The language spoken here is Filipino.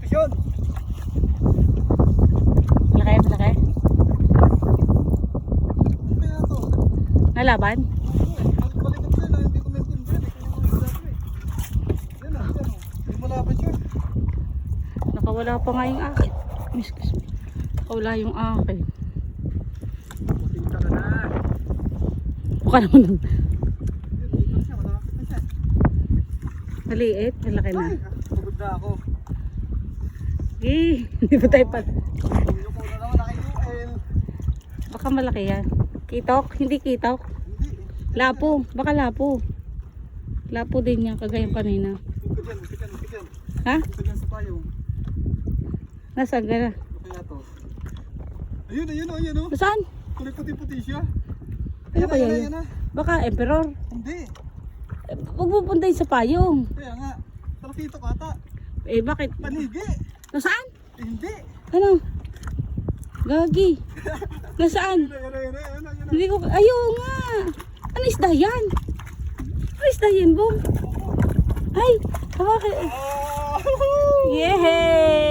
Action! Malaki, malaki. Kaya to. Nalaban? Balikat sa'yo na hindi ko maintindihan. Yan o. Hindi malaban siya. Nakawala pa nga yung akin. Excuse me. Nakawala yung akin. Pusinta ka na. Baka naman. Dito siya, malapit na siya. Maliit, malaki na. Ay, pagod na ako. Eh, hindi ba tayo pa? Hindi ko na naman naki-UL. Baka malaki yan. Kitok? Hindi kitok. Hindi. Lapo. Baka lapo. Lapo din yan, kagayang kanina. Huwag ka dyan. Ha? Huwag ka dyan sa payong. Nasaan ka na? Ano kaya to? Ayun o. Nasaan? Kulay puti-puti siya. Ano kaya Ayan yun? na. Baka emperor. Hindi. Huwag mo puntahin sa payong. Kaya nga. Talakito ka ata. Eh, bakit? Panigi. Nasaan? Hindi. Ano? Gagi. Nasaan? Ayun. Hindi ko, ayaw nga. Ano isda yan? Ano isda yan, Bong? Ay, bakit? Oh! Yehey!